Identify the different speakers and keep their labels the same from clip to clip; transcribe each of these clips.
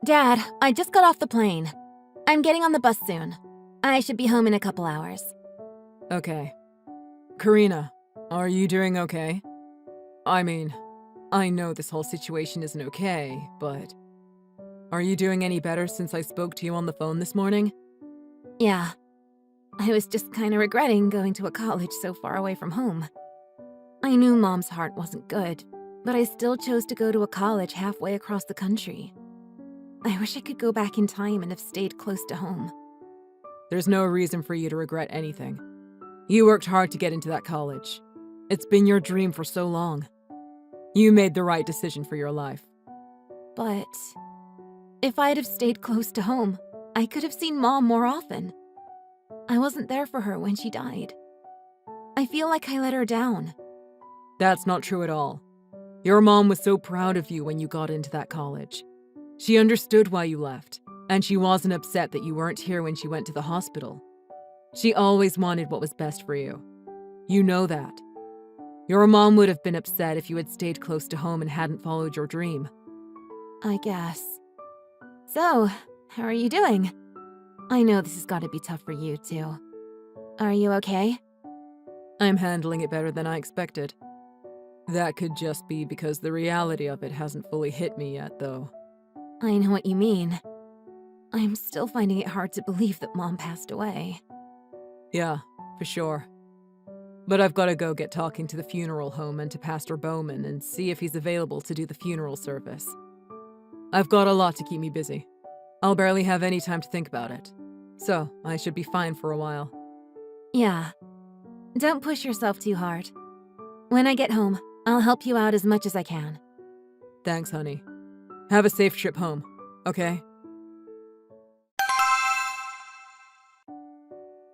Speaker 1: Dad, I just got off the plane. I'm getting on the bus soon. I should be home in a couple hours.
Speaker 2: Okay. Karina, are you doing okay? I mean, I know this whole situation isn't okay, but... Are you doing any better since I spoke to you on the phone this morning?
Speaker 1: Yeah. I was just kinda regretting going to a college so far away from home. I knew Mom's heart wasn't good, but I still chose to go to a college halfway across the country. I wish I could go back in time and have stayed close to home.
Speaker 2: There's no reason for you to regret anything. You worked hard to get into that college. It's been your dream for so long. You made the right decision for your life.
Speaker 1: But if I'd have stayed close to home, I could have seen Mom more often. I wasn't there for her when she died. I feel like I let her down.
Speaker 2: That's not true at all. Your mom was so proud of you when you got into that college. She understood why you left, and she wasn't upset that you weren't here when she went to the hospital. She always wanted what was best for you. You know that. Your mom would have been upset if you had stayed close to home and hadn't followed your dream.
Speaker 1: I guess. So, how are you doing? I know this has got to be tough for you, too. Are you okay?
Speaker 2: I'm handling it better than I expected. That could just be because the reality of it hasn't fully hit me yet, though.
Speaker 1: I know what you mean. I'm still finding it hard to believe that Mom passed away.
Speaker 2: Yeah, for sure. But I've got to go get talking to the funeral home and to Pastor Bowman and see if he's available to do the funeral service. I've got a lot to keep me busy. I'll barely have any time to think about it. So, I should be fine for a while.
Speaker 1: Yeah. Don't push yourself too hard. When I get home, I'll help you out as much as I can.
Speaker 2: Thanks, honey. Have a safe trip home, okay?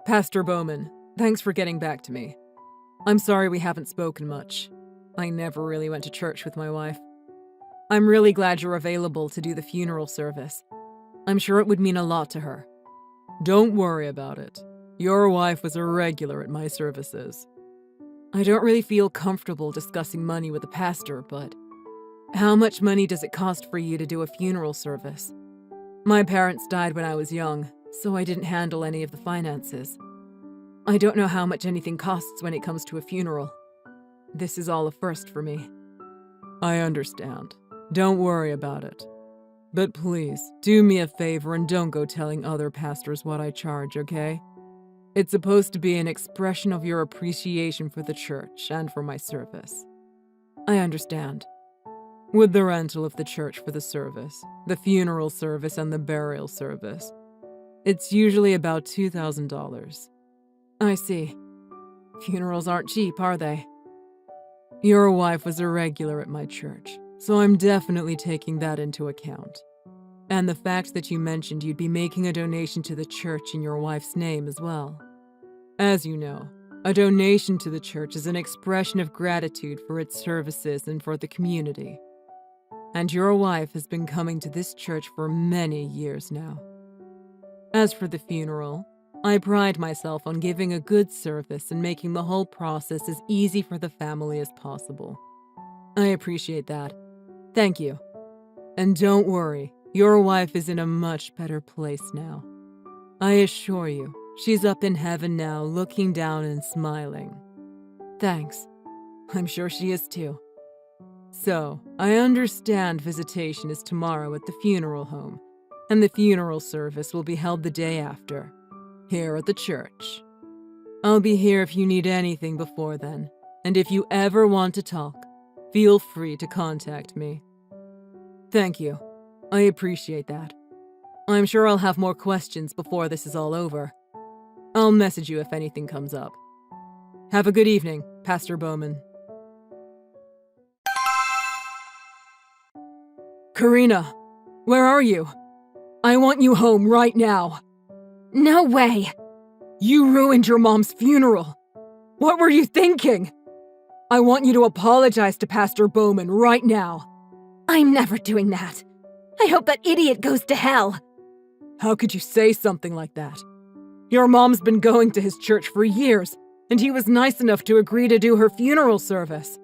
Speaker 2: Pastor Bowman, thanks for getting back to me. I'm sorry we haven't spoken much. I never really went to church with my wife. I'm really glad you're available to do the funeral service. I'm sure it would mean a lot to her. Don't worry about it. Your wife was a regular at my services. I don't really feel comfortable discussing money with a pastor, but how much money does it cost for you to do a funeral service? My parents died when I was young, so I didn't handle any of the finances. I don't know how much anything costs when it comes to a funeral. This is all a first for me. I understand. Don't worry about it. But please, do me a favor and don't go telling other pastors what I charge, okay? It's supposed to be an expression of your appreciation for the church and for my service. I understand. With the rental of the church for the service, the funeral service, and the burial service, it's usually about $2,000. I see. Funerals aren't cheap, are they? Your wife was a regular at my church, so I'm definitely taking that into account. And the fact that you mentioned you'd be making a donation to the church in your wife's name as well. As you know, a donation to the church is an expression of gratitude for its services and for the community. And your wife has been coming to this church for many years now. As for the funeral, I pride myself on giving a good service and making the whole process as easy for the family as possible. I appreciate that. Thank you. And don't worry, your wife is in a much better place now. I assure you, she's up in heaven now, looking down and smiling. Thanks. I'm sure she is too. So, I understand visitation is tomorrow at the funeral home, and the funeral service will be held the day after, here at the church. I'll be here if you need anything before then, and if you ever want to talk, feel free to contact me. Thank you. I appreciate that. I'm sure I'll have more questions before this is all over. I'll message you if anything comes up. Have a good evening, Pastor Bowman. Karina, where are you? I want you home right now.
Speaker 1: No way!
Speaker 2: You ruined your mom's funeral. What were you thinking? I want you to apologize to Pastor Bowman right now.
Speaker 1: I'm never doing that. I hope that idiot goes to hell.
Speaker 2: How could you say something like that? Your mom's been going to his church for years, and he was nice enough to agree to do her funeral service.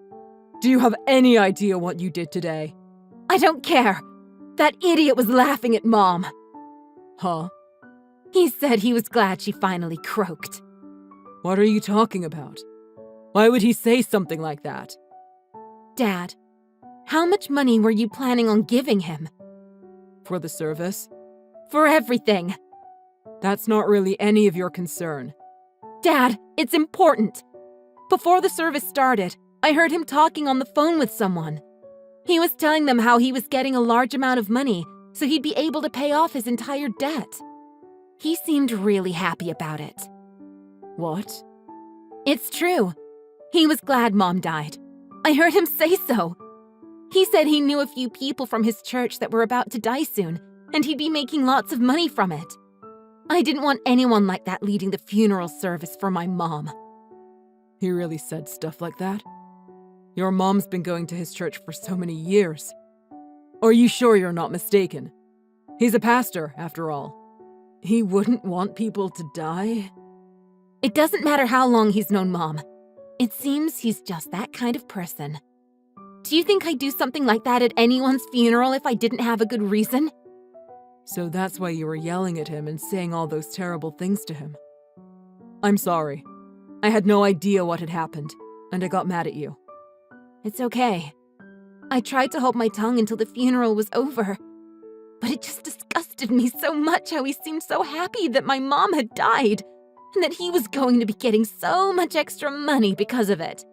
Speaker 2: Do you have any idea what you did today?
Speaker 1: I don't care. That idiot was laughing at Mom.
Speaker 2: Huh?
Speaker 1: He said he was glad she finally croaked.
Speaker 2: What are you talking about? Why would he say something like that?
Speaker 1: Dad, how much money were you planning on giving him?
Speaker 2: For the service?
Speaker 1: For everything.
Speaker 2: That's not really any of your concern.
Speaker 1: Dad, it's important. Before the service started, I heard him talking on the phone with someone. He was telling them how he was getting a large amount of money, so he'd be able to pay off his entire debt. He seemed really happy about it.
Speaker 2: What?
Speaker 1: It's true. He was glad Mom died. I heard him say so. He said he knew a few people from his church that were about to die soon, and he'd be making lots of money from it. I didn't want anyone like that leading the funeral service for my mom.
Speaker 2: He really said stuff like that? Your mom's been going to his church for so many years. Are you sure you're not mistaken? He's a pastor, after all. He wouldn't want people to die?
Speaker 1: It doesn't matter how long he's known Mom. It seems he's just that kind of person. Do you think I'd do something like that at anyone's funeral if I didn't have a good reason?
Speaker 2: So that's why you were yelling at him and saying all those terrible things to him. I'm sorry. I had no idea what had happened, and I got mad at you.
Speaker 1: It's okay. I tried to hold my tongue until the funeral was over, but it just disgusted me so much how he seemed so happy that my mom had died, and that he was going to be getting so much extra money because of it.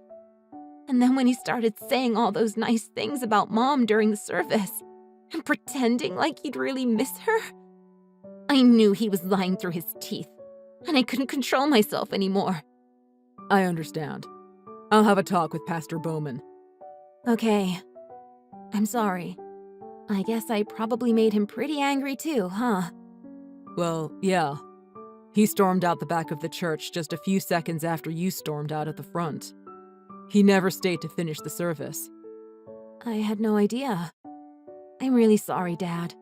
Speaker 1: And then when he started saying all those nice things about Mom during the service, and pretending like he'd really miss her, I knew he was lying through his teeth, and I couldn't control myself anymore.
Speaker 2: I understand. I'll have a talk with Pastor Bowman.
Speaker 1: Okay. I'm sorry. I guess I probably made him pretty angry too, huh?
Speaker 2: Well, yeah. He stormed out the back of the church just a few seconds after you stormed out at the front. He never stayed to finish the service.
Speaker 1: I had no idea. I'm really sorry, Dad.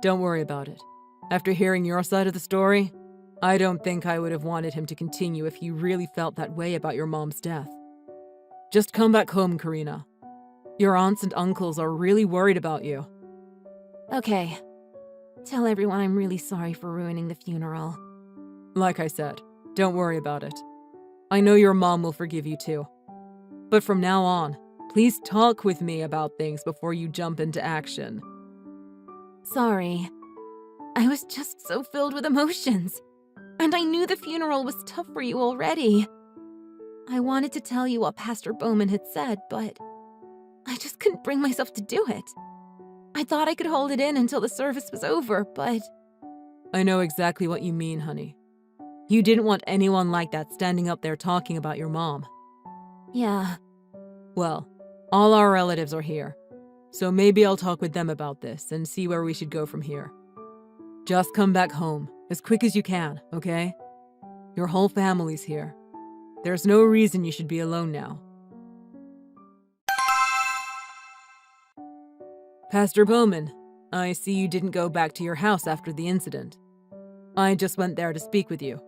Speaker 2: Don't worry about it. After hearing your side of the story, I don't think I would have wanted him to continue if he really felt that way about your mom's death. Just come back home, Karina. Your aunts and uncles are really worried about you.
Speaker 1: Okay. Tell everyone I'm really sorry for ruining the funeral.
Speaker 2: Like I said, don't worry about it. I know your mom will forgive you too. But from now on, please talk with me about things before you jump into action.
Speaker 1: Sorry. I was just so filled with emotions. And I knew the funeral was tough for you already. I wanted to tell you what Pastor Bowman had said, but I just couldn't bring myself to do it. I thought I could hold it in until the service was over, but...
Speaker 2: I know exactly what you mean, honey. You didn't want anyone like that standing up there talking about your mom.
Speaker 1: Yeah.
Speaker 2: Well, all our relatives are here, so maybe I'll talk with them about this and see where we should go from here. Just come back home, as quick as you can, okay? Your whole family's here. There's no reason you should be alone now. Pastor Bowman, I see you didn't go back to your house after the incident. I just went there to speak with you.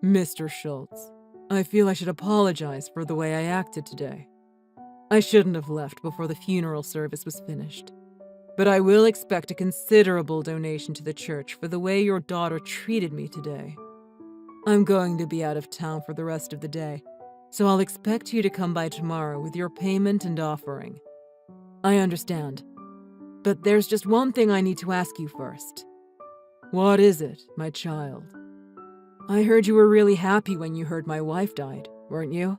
Speaker 2: Mr. Schultz, I feel I should apologize for the way I acted today. I shouldn't have left before the funeral service was finished. But I will expect a considerable donation to the church for the way your daughter treated me today. I'm going to be out of town for the rest of the day, so I'll expect you to come by tomorrow with your payment and offering. I understand. But there's just one thing I need to ask you first. What is it, my child? I heard you were really happy when you heard my wife died, weren't you?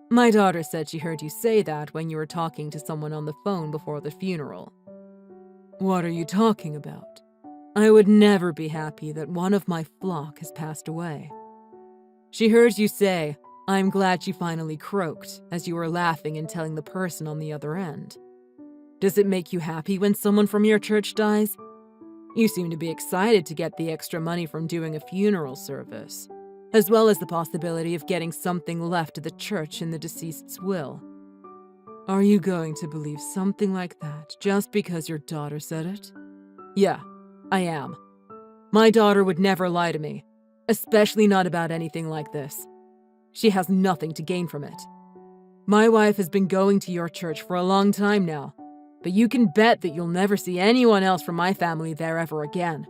Speaker 2: My daughter said she heard you say that when you were talking to someone on the phone before the funeral. What are you talking about? I would never be happy that one of my flock has passed away. She heard you say, I'm glad she finally croaked, as you were laughing and telling the person on the other end. Does it make you happy when someone from your church dies? You seem to be excited to get the extra money from doing a funeral service, as well as the possibility of getting something left to the church in the deceased's will. Are you going to believe something like that just because your daughter said it? Yeah, I am. My daughter would never lie to me, especially not about anything like this. She has nothing to gain from it. My wife has been going to your church for a long time now, but you can bet that you'll never see anyone else from my family there ever again.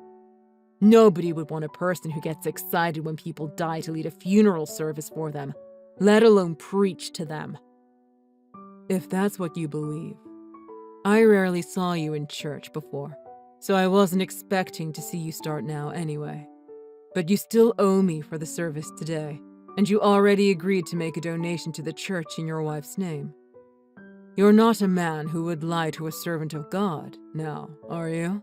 Speaker 2: Nobody would want a person who gets excited when people die to lead a funeral service for them, let alone preach to them. If that's what you believe, I rarely saw you in church before, so I wasn't expecting to see you start now anyway. But you still owe me for the service today, and you already agreed to make a donation to the church in your wife's name. You're not a man who would lie to a servant of God, now, are you?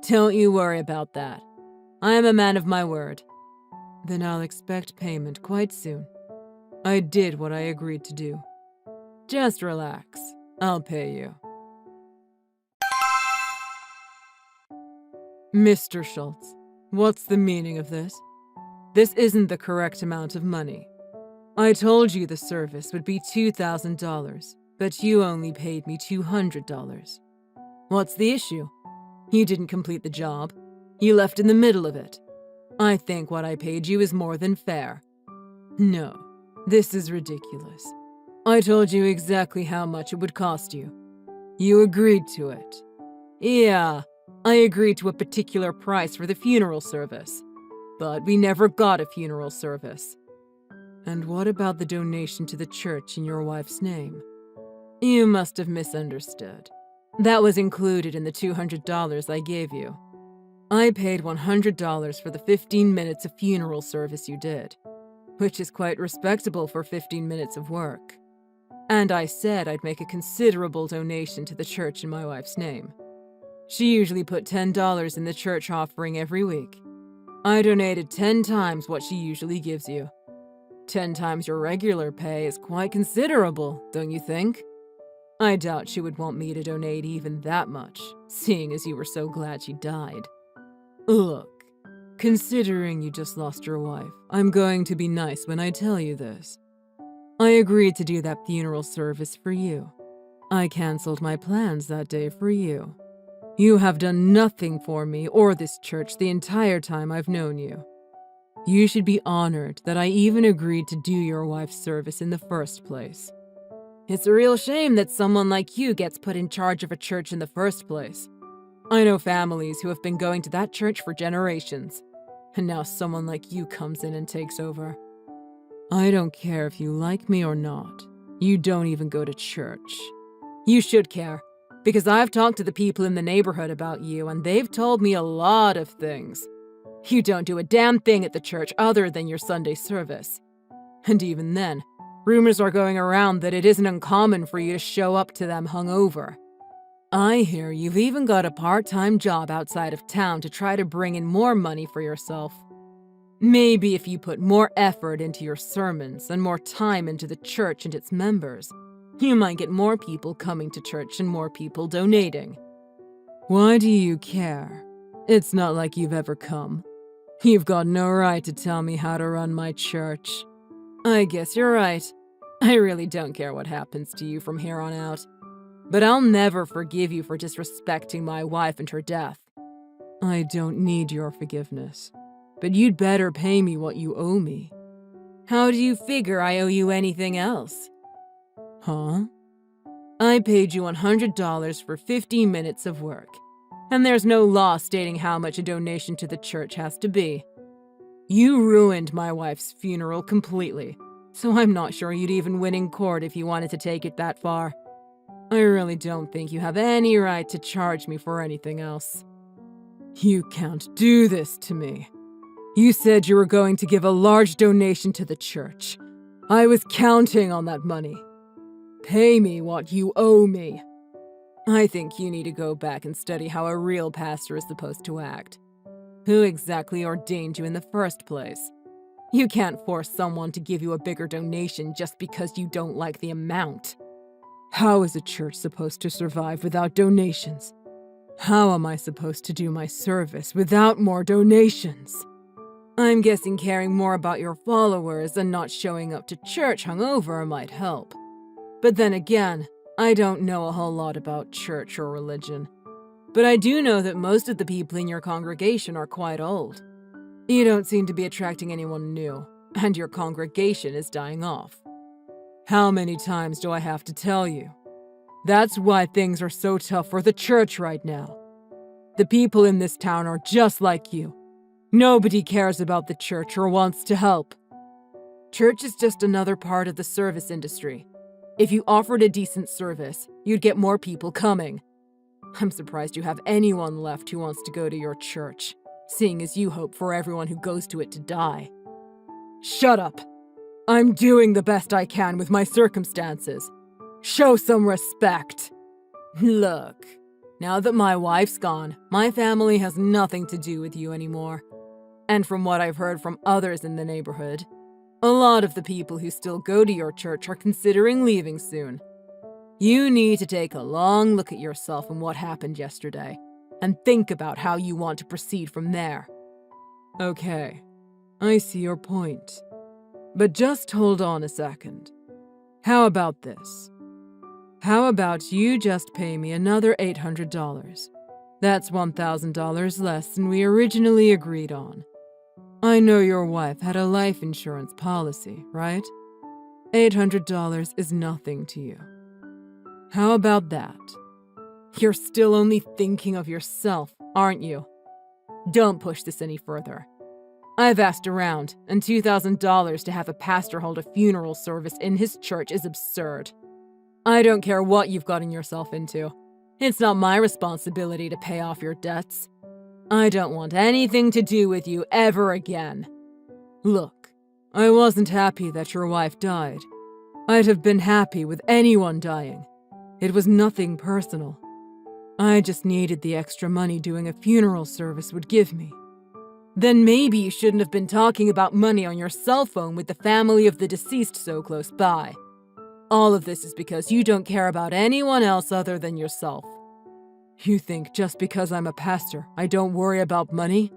Speaker 2: Don't you worry about that. I am a man of my word. Then I'll expect payment quite soon. I did what I agreed to do. Just relax. I'll pay you. Mr. Schultz, what's the meaning of this? This isn't the correct amount of money. I told you the service would be $2,000, but you only paid me $200. What's the issue? You didn't complete the job. You left in the middle of it. I think what I paid you is more than fair. No, this is ridiculous. I told you exactly how much it would cost you. You agreed to it. Yeah, I agreed to a particular price for the funeral service. But we never got a funeral service. And what about the donation to the church in your wife's name? You must have misunderstood. That was included in the $200 I gave you. I paid $100 for the 15 minutes of funeral service you did, which is quite respectable for 15 minutes of work. And I said I'd make a considerable donation to the church in my wife's name. She usually put $10 in the church offering every week. I donated 10 times what she usually gives you. 10 times your regular pay is quite considerable, don't you think? I doubt she would want me to donate even that much, seeing as you were so glad she died. Look, considering you just lost your wife, I'm going to be nice when I tell you this. I agreed to do that funeral service for you. I canceled my plans that day for you. You have done nothing for me or this church the entire time I've known you. You should be honored that I even agreed to do your wife's service in the first place. It's a real shame that someone like you gets put in charge of a church in the first place. I know families who have been going to that church for generations, and now someone like you comes in and takes over. I don't care if you like me or not. You don't even go to church. You should care, because I've talked to the people in the neighborhood about you, and they've told me a lot of things. You don't do a damn thing at the church other than your Sunday service. And even then, rumors are going around that it isn't uncommon for you to show up to them hungover. I hear you've even got a part-time job outside of town to try to bring in more money for yourself. Maybe if you put more effort into your sermons and more time into the church and its members, you might get more people coming to church and more people donating. Why do you care? It's not like you've ever come. You've got no right to tell me how to run my church. I guess you're right. I really don't care what happens to you from here on out. But I'll never forgive you for disrespecting my wife and her death. I don't need your forgiveness, but you'd better pay me what you owe me. How do you figure I owe you anything else? Huh? I paid you $100 for 15 minutes of work, and there's no law stating how much a donation to the church has to be. You ruined my wife's funeral completely, so I'm not sure you'd even win in court if you wanted to take it that far. I really don't think you have any right to charge me for anything else. You can't do this to me. You said you were going to give a large donation to the church. I was counting on that money. Pay me what you owe me. I think you need to go back and study how a real pastor is supposed to act. Who exactly ordained you in the first place? You can't force someone to give you a bigger donation just because you don't like the amount. How is a church supposed to survive without donations? How am I supposed to do my service without more donations? I'm guessing caring more about your followers and not showing up to church hungover might help. But then again, I don't know a whole lot about church or religion. But I do know that most of the people in your congregation are quite old. You don't seem to be attracting anyone new, and your congregation is dying off. How many times do I have to tell you? That's why things are so tough for the church right now. The people in this town are just like you. Nobody cares about the church or wants to help. Church is just another part of the service industry. If you offered a decent service, you'd get more people coming. I'm surprised you have anyone left who wants to go to your church, seeing as you hope for everyone who goes to it to die. Shut up! I'm doing the best I can with my circumstances. Show some respect. Look, now that my wife's gone, my family has nothing to do with you anymore. And from what I've heard from others in the neighborhood, a lot of the people who still go to your church are considering leaving soon. You need to take a long look at yourself and what happened yesterday, and think about how you want to proceed from there. Okay, I see your point. But just hold on a second. How about this? How about you just pay me another $800? That's $1,000 less than we originally agreed on. I know your wife had a life insurance policy, right? $800 is nothing to you. How about that? You're still only thinking of yourself, aren't you? Don't push this any further. I've asked around, and $2,000 to have a pastor hold a funeral service in his church is absurd. I don't care what you've gotten yourself into. It's not my responsibility to pay off your debts. I don't want anything to do with you ever again. Look, I wasn't happy that your wife died. I'd have been happy with anyone dying. It was nothing personal. I just needed the extra money doing a funeral service would give me. Then maybe you shouldn't have been talking about money on your cell phone with the family of the deceased so close by. All of this is because you don't care about anyone else other than yourself. You think just because I'm a pastor, I don't worry about money?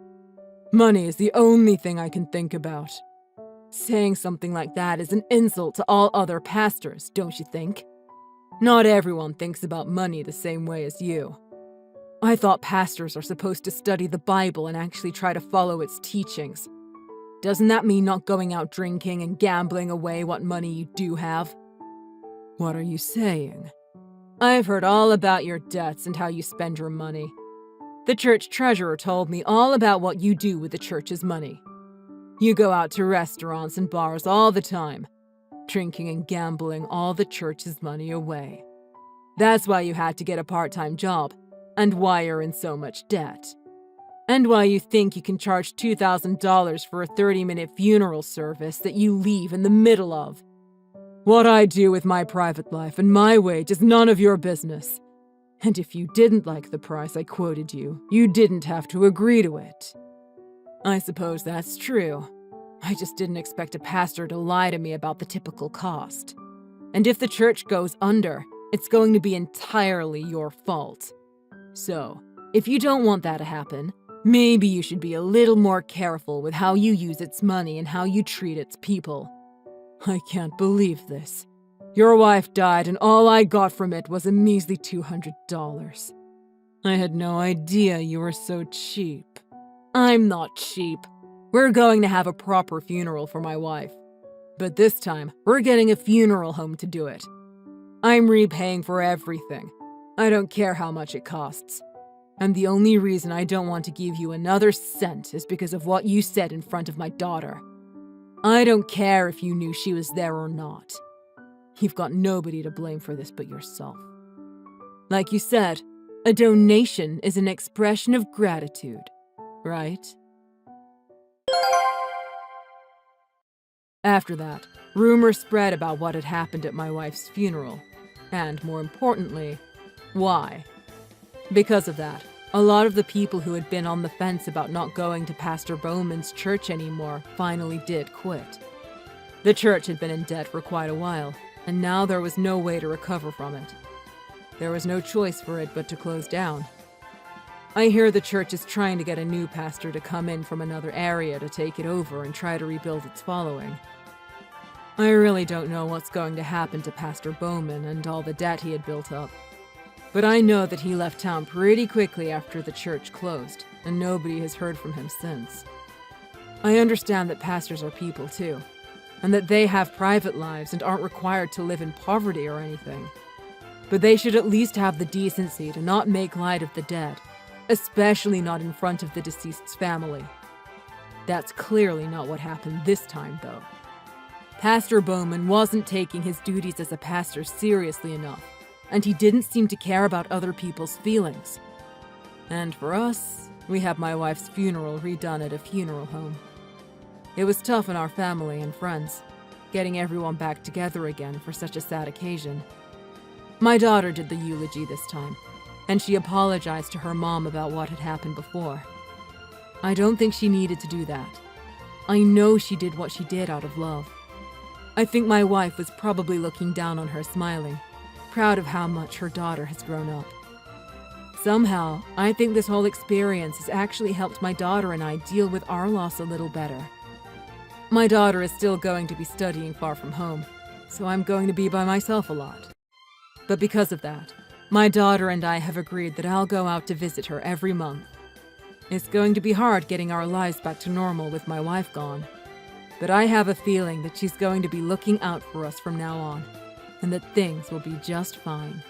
Speaker 2: Money is the only thing I can think about. Saying something like that is an insult to all other pastors, don't you think? Not everyone thinks about money the same way as you. I thought pastors are supposed to study the Bible and actually try to follow its teachings. Doesn't that mean not going out drinking and gambling away what money you do have? What are you saying? I've heard all about your debts and how you spend your money. The church treasurer told me all about what you do with the church's money. You go out to restaurants and bars all the time, drinking and gambling all the church's money away. That's why you had to get a part-time job, and why you're in so much debt. And why you think you can charge $2,000 for a 30-minute funeral service that you leave in the middle of. What I do with my private life and my wage is none of your business. And if you didn't like the price I quoted you, you didn't have to agree to it. I suppose that's true. I just didn't expect a pastor to lie to me about the typical cost. And if the church goes under, it's going to be entirely your fault. So, if you don't want that to happen, maybe you should be a little more careful with how you use its money and how you treat its people. I can't believe this. Your wife died and all I got from it was a measly $200. I had no idea you were so cheap. I'm not cheap. We're going to have a proper funeral for my wife. But this time, we're getting a funeral home to do it. I'm repaying for everything. I don't care how much it costs. And the only reason I don't want to give you another cent is because of what you said in front of my daughter. I don't care if you knew she was there or not. You've got nobody to blame for this but yourself. Like you said, a donation is an expression of gratitude, right? After that, rumors spread about what had happened at my wife's funeral, and more importantly, why. Because of that, a lot of the people who had been on the fence about not going to Pastor Bowman's church anymore finally did quit. The church had been in debt for quite a while, and now there was no way to recover from it. There was no choice for it but to close down. I hear the church is trying to get a new pastor to come in from another area to take it over and try to rebuild its following. I really don't know what's going to happen to Pastor Bowman and all the debt he had built up. But I know that he left town pretty quickly after the church closed, and nobody has heard from him since. I understand that pastors are people too, and that they have private lives and aren't required to live in poverty or anything. but they should at least have the decency to not make light of the dead, especially not in front of the deceased's family. That's clearly not what happened this time, though. Pastor Bowman wasn't taking his duties as a pastor seriously enough, and he didn't seem to care about other people's feelings. And for us, we had my wife's funeral redone at a funeral home. It was tough on our family and friends, getting everyone back together again for such a sad occasion. My daughter did the eulogy this time, and she apologized to her mom about what had happened before. I don't think she needed to do that. I know she did what she did out of love. I think my wife was probably looking down on her smiling, proud of how much her daughter has grown up. Somehow, I think this whole experience has actually helped my daughter and I deal with our loss a little better. My daughter is still going to be studying far from home, so I'm going to be by myself a lot. But because of that, my daughter and I have agreed that I'll go out to visit her every month. It's going to be hard getting our lives back to normal with my wife gone, but I have a feeling that she's going to be looking out for us from now on, and that things will be just fine.